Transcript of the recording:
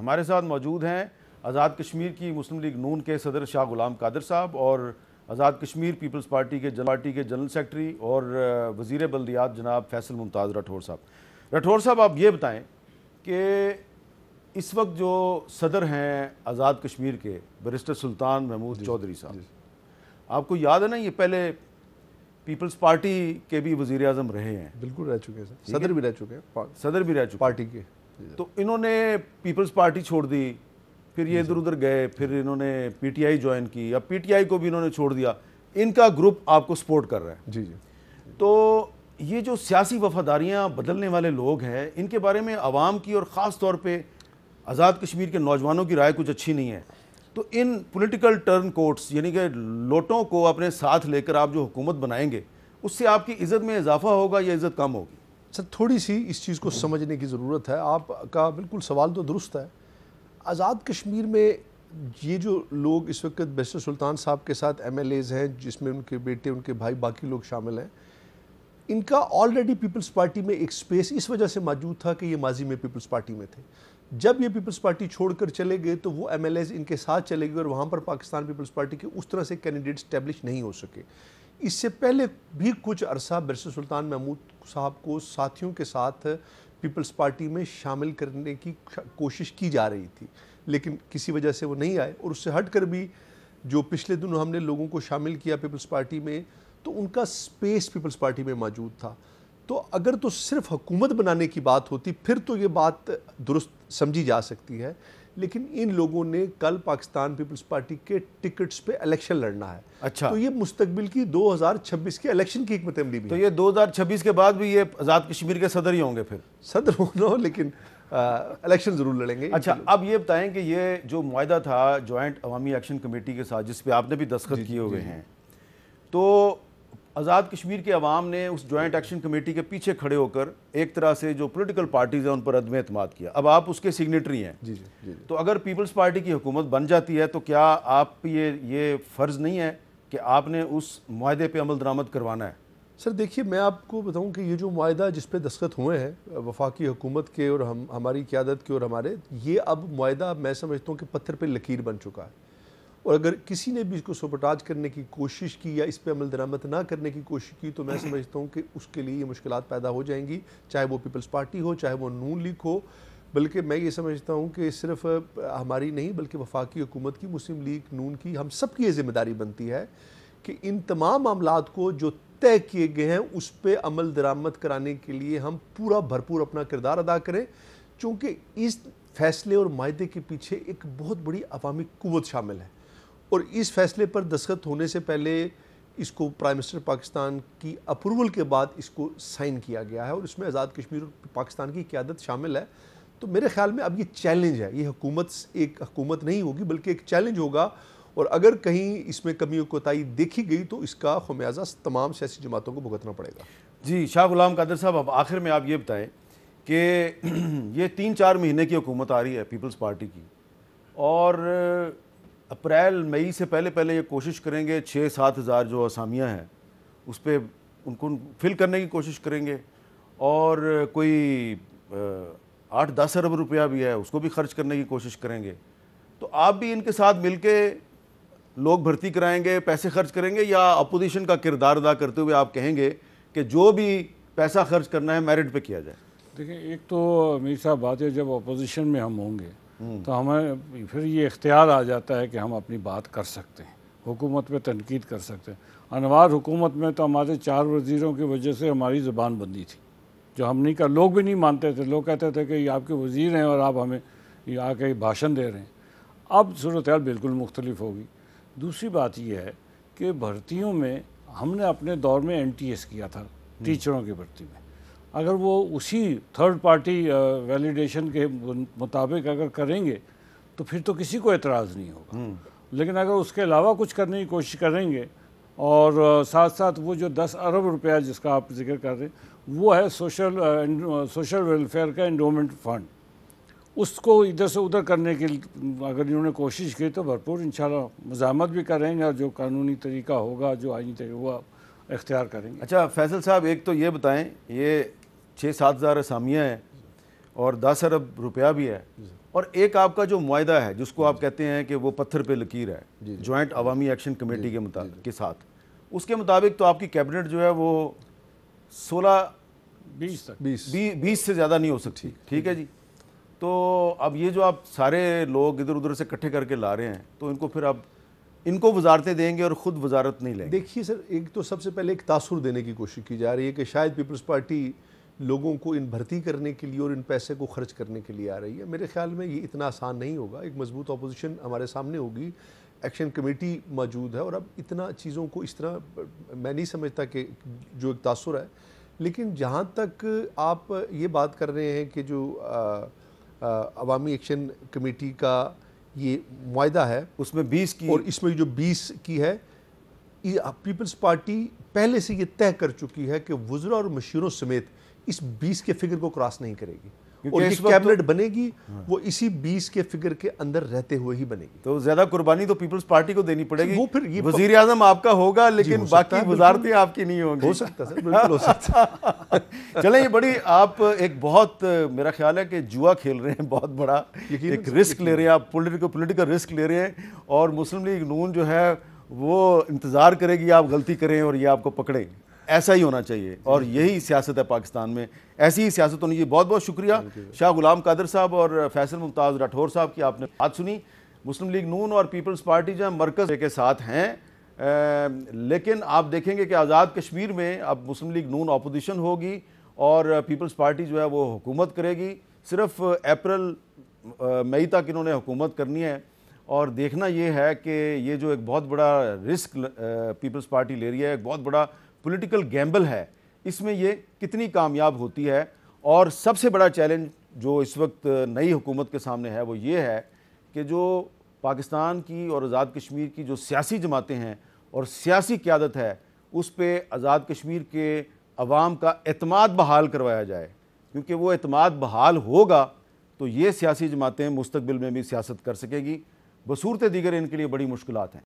ہمارے ساتھ موجود ہیں آزاد کشمیر کی مسلم لیگ نون کے صدر شاہ غلام قادر صاحب اور آزاد کشمیر پیپلز پارٹی کے جنرل سیکرٹری اور وزیر بلدیات جناب فیصل ممتاز راٹھور صاحب۔ راٹھور صاحب، آپ یہ بتائیں کہ اس وقت جو صدر ہیں آزاد کشمیر کے بیرسٹر سلطان محمود چودھری صاحب، آپ کو یاد ہے نا، یہ پہلے پیپلز پارٹی کے بھی وزیر اعظم رہے ہیں۔ بالکل رہ چکے ہیں، صدر بھی رہ چکے ہیں، صدر بھی رہ چکے پارٹی کے۔ تو انہوں نے پیپلز پارٹی چھوڑ دی، پھر یہ ادھر ادھر گئے، پھر انہوں نے پی ٹی آئی جوائن کی، اب پی ٹی آئی کو بھی انہوں نے چھوڑ دیا۔ ان کا گروپ آپ کو سپورٹ کر رہا ہے۔ جی جی۔ تو یہ جو سیاسی وفاداریاں بدلنے والے لوگ ہیں، ان کے بارے میں عوام کی اور خاص طور پہ آزاد کشمیر کے نوجوانوں کی رائے کچھ اچھی نہیں ہے۔ تو ان پولیٹیکل ٹرن کوٹس، یعنی کہ لوٹوں کو اپنے ساتھ لے کر آپ جو حکومت بنائیں گے، اس سے آپ کی عزت میں اضافہ ہوگا یا عزت کم ہوگی؟ سر، تھوڑی سی اس چیز کو سمجھنے کی ضرورت ہے۔ آپ کا بالکل سوال تو درست ہے۔ آزاد کشمیر میں یہ جو لوگ اس وقت بیرسٹر سلطان صاحب کے ساتھ ایم ایل ایز ہیں، جس میں ان کے بیٹے، ان کے بھائی، باقی لوگ شامل ہیں، ان کا آلریڈی پیپلز پارٹی میں ایک سپیس اس وجہ سے موجود تھا کہ یہ ماضی میں پیپلز پارٹی میں تھے۔ جب یہ پیپلز پارٹی چھوڑ کر چلے گئے تو وہ ایم ایل ایز ان کے ساتھ چلے گئے اور وہاں پر پاکستان پیپلز پارٹی کے اس طرح سے کینڈیڈیٹ اسٹیبلش نہیں ہو سکے۔ اس سے پہلے بھی کچھ عرصہ بیرسٹر سلطان محمود صاحب کو ساتھیوں کے ساتھ پیپلز پارٹی میں شامل کرنے کی کوشش کی جا رہی تھی، لیکن کسی وجہ سے وہ نہیں آئے۔ اور اس سے ہٹ کر بھی جو پچھلے دنوں ہم نے لوگوں کو شامل کیا پیپلز پارٹی میں، تو ان کا سپیس پیپلز پارٹی میں موجود تھا۔ تو اگر تو صرف حکومت بنانے کی بات ہوتی پھر تو یہ بات درست سمجھی جا سکتی ہے، لیکن ان لوگوں نے کل پاکستان پیپلز پارٹی کے ٹکٹس پہ الیکشن لڑنا ہے۔ اچھا، تو یہ مستقبل کی 2026 کے الیکشن کی حکمت عملی بھی تو ہے۔ یہ 2026 کے بعد بھی یہ آزاد کشمیر کے صدر ہی ہوں گے پھر؟ صدر ہونا ہو، لیکن الیکشن ضرور لڑیں گے۔ اچھا، اب یہ بتائیں کہ یہ جو معاہدہ تھا جوائنٹ عوامی ایکشن کمیٹی کے ساتھ، جس پہ آپ نے بھی دستخط کیے ہوئے ہیں، تو آزاد کشمیر کے عوام نے اس جوائنٹ ایکشن کمیٹی کے پیچھے کھڑے ہو کر ایک طرح سے جو پولیٹیکل پارٹیز ہیں ان پر عدم اعتماد کیا۔ اب آپ اس کے سگنیٹری ہیں۔ جی جی۔ تو اگر پیپلز پارٹی کی حکومت بن جاتی ہے تو کیا آپ پہ یہ فرض نہیں ہے کہ آپ نے اس معاہدے پہ عمل درآمد کروانا ہے؟ سر دیکھیے، میں آپ کو بتاؤں کہ یہ جو معاہدہ جس پہ دستخط ہوئے ہیں وفاقی حکومت کے اور ہماری قیادت کے اور ہمارے، یہ اب معاہدہ میں سمجھتا ہوں کہ پتھر پہ لکیر بن چکا ہے۔ اور اگر کسی نے بھی اس کو سبوٹاج کرنے کی کوشش کی یا اس پہ عمل درآمد نہ کرنے کی کوشش کی تو میں سمجھتا ہوں کہ اس کے لیے یہ مشکلات پیدا ہو جائیں گی، چاہے وہ پیپلز پارٹی ہو، چاہے وہ نون لیگ ہو۔ بلکہ میں یہ سمجھتا ہوں کہ صرف ہماری نہیں بلکہ وفاقی حکومت کی، مسلم لیگ نون کی، ہم سب کی یہ ذمہ داری بنتی ہے کہ ان تمام معاملات کو جو طے کیے گئے ہیں اس پہ عمل درآمد کرانے کے لیے ہم پورا بھرپور اپنا کردار ادا کریں، چونکہ اس فیصلے اور معاہدے کے پیچھے ایک بہت بڑی عوامی قوت شامل ہے۔ اور اس فیصلے پر دستخط ہونے سے پہلے اس کو پرائم منسٹر پاکستان کی اپروول کے بعد اس کو سائن کیا گیا ہے، اور اس میں آزاد کشمیر اور پاکستان کی قیادت شامل ہے۔ تو میرے خیال میں اب یہ چیلنج ہے، یہ ایک حکومت نہیں ہوگی بلکہ ایک چیلنج ہوگا، اور اگر کہیں اس میں کمی و کوتاہی دیکھی گئی تو اس کا خمیازہ تمام سیاسی جماعتوں کو بھگتنا پڑے گا۔ جی شاہ غلام قادر صاحب، اب آخر میں آپ یہ بتائیں کہ یہ 3-4 مہینے کی حکومت آ رہی ہے پیپلز پارٹی کی، اور اپریل مئی سے پہلے یہ کوشش کریں گے 6-7 ہزار جو اسامیاں ہیں اس پہ ان کو فل کرنے کی کوشش کریں گے، اور کوئی 8-10 ارب روپیہ بھی ہے اس کو بھی خرچ کرنے کی کوشش کریں گے۔ تو آپ بھی ان کے ساتھ مل کے لوگ بھرتی کرائیں گے، پیسے خرچ کریں گے، یا اپوزیشن کا کردار ادا کرتے ہوئے آپ کہیں گے کہ جو بھی پیسہ خرچ کرنا ہے میرٹ پہ کیا جائے؟ دیکھیں، ایک تو میر صاحب بات ہے، جب اپوزیشن میں ہم ہوں گے تو ہمیں پھر یہ اختیار آ جاتا ہے کہ ہم اپنی بات کر سکتے ہیں، حکومت پہ تنقید کر سکتے ہیں۔ انوار حکومت میں تو ہمارے 4 وزیروں کی وجہ سے ہماری زبان بندی تھی، جو ہم نہیں لوگ بھی نہیں مانتے تھے، لوگ کہتے تھے کہ یہ آپ کے وزیر ہیں اور آپ ہمیں یہ آ کے بھاشن دے رہے ہیں۔ اب صورتحال بالکل مختلف ہوگی۔ دوسری بات یہ ہے کہ بھرتیوں میں ہم نے اپنے دور میں این ٹی ایس کیا تھا ٹیچروں کی بھرتی میں، اگر وہ اسی تھرڈ پارٹی ویلیڈیشن کے مطابق اگر کریں گے تو پھر تو کسی کو اعتراض نہیں ہوگا، لیکن اگر اس کے علاوہ کچھ کرنے کی کوشش کریں گے، اور ساتھ ساتھ وہ جو 10 ارب روپیہ جس کا آپ ذکر کر رہے ہیں وہ ہے سوشل ویلفیئر کا انڈومنٹ فنڈ، اس کو ادھر سے ادھر کرنے کی اگر انہوں نے کوشش کی تو بھرپور انشاءاللہ مزاحمت بھی کریں گے، اور جو قانونی طریقہ ہوگا، جو آئینی طریقہ وہ اختیار کریں گے۔ اچھا فیصل صاحب، ایک تو یہ بتائیں، یہ 6-7 ہزار اسامیاں ہیں اور 10 ارب روپیہ بھی ہے، اور ایک آپ کا جو معاہدہ ہے جس کو آپ کہتے ہیں کہ وہ پتھر پہ لکیر ہے جوائنٹ عوامی ایکشن کمیٹی کے ساتھ، اس کے مطابق تو آپ کی کیبنٹ جو ہے وہ 20 سے زیادہ نہیں ہو سکتی، ٹھیک ہے جی. تو اب یہ جو آپ سارے لوگ ادھر ادھر سے اکٹھے کر کے لا رہے ہیں تو ان کو پھر آپ ان کو وزارتیں دیں گے اور خود وزارت نہیں لیں گے. دیکھیے سر، ایک تو سب سے پہلے ایک تاثر دینے کی کوشش کی جا رہی ہے کہ شاید پیپلز پارٹی لوگوں کو ان بھرتی کرنے کے لیے اور ان پیسے کو خرچ کرنے کے لیے آ رہی ہے. میرے خیال میں یہ اتنا آسان نہیں ہوگا. ایک مضبوط اپوزیشن ہمارے سامنے ہوگی، ایکشن کمیٹی موجود ہے، اور اب اتنا چیزوں کو اس طرح میں نہیں سمجھتا کہ جو ایک تاثر ہے. لیکن جہاں تک آپ یہ بات کر رہے ہیں کہ جو عوامی ایکشن کمیٹی کا یہ معاہدہ ہے اس میں 20 کی، اور اس میں جو 20 کی ہے، پیپلز پارٹی پہلے سے یہ طے کر چکی ہے کہ وزراء اور مشیروں سمیت اس 20 کے فگر کو کراس نہیں کرے گی، اور یہ کیبنٹ بنے گی وہ اسی 20 کے فگر کے اندر رہتے ہوئے ہی بنے گی. تو زیادہ قربانی تو پیپلز پارٹی کو دینی پڑے گی. وہ پھر یہ وزیر اعظم آپ کا ہوگا لیکن باقی وزارتیں آپ کی نہیں ہوں گی. ہو سکتا سر، بالکل ہو سکتا. چلیں، یہ بڑی آپ ایک بہت میرا خیال ہے کہ جوا کھیل رہے ہیں، بہت بڑا ایک رسک لے رہے ہیں آپ، پولیٹیکل رسک لے رہے ہیں، اور مسلم لیگ نون جو ہے وہ انتظار کرے گی آپ غلطی کریں اور یہ آپ کو پکڑیں. ایسا ہی ہونا چاہیے اور یہی سیاست ہے پاکستان میں، ایسی ہی سیاست ہونی چاہیے. بہت بہت شکریہ شاہ غلام قادر صاحب اور فیصل ممتاز راٹھور صاحب کی آپ نے بات سنی. مسلم لیگ نون اور پیپلز پارٹی جو ہے مرکز کے ساتھ ہیں، لیکن آپ دیکھیں گے کہ آزاد کشمیر میں اب مسلم لیگ نون اپوزیشن ہوگی اور پیپلز پارٹی جو ہے وہ حکومت کرے گی. صرف اپریل مئی تک انہوں نے حکومت کرنی ہے، اور دیکھنا یہ ہے کہ یہ جو ایک بہت بڑا رسک پیپلز پارٹی لے رہی ہے، ایک بہت بڑا پولیٹیکل گیمبل ہے، اس میں یہ کتنی کامیاب ہوتی ہے. اور سب سے بڑا چیلنج جو اس وقت نئی حکومت کے سامنے ہے وہ یہ ہے کہ جو پاکستان کی اور آزاد کشمیر کی جو سیاسی جماعتیں ہیں اور سیاسی قیادت ہے، اس پہ آزاد کشمیر کے عوام کا اعتماد بحال کروایا جائے، کیونکہ وہ اعتماد بحال ہوگا تو یہ سیاسی جماعتیں مستقبل میں بھی سیاست کر سکے گی. بصورت دیگر ان کے لیے بڑی مشکلات ہیں.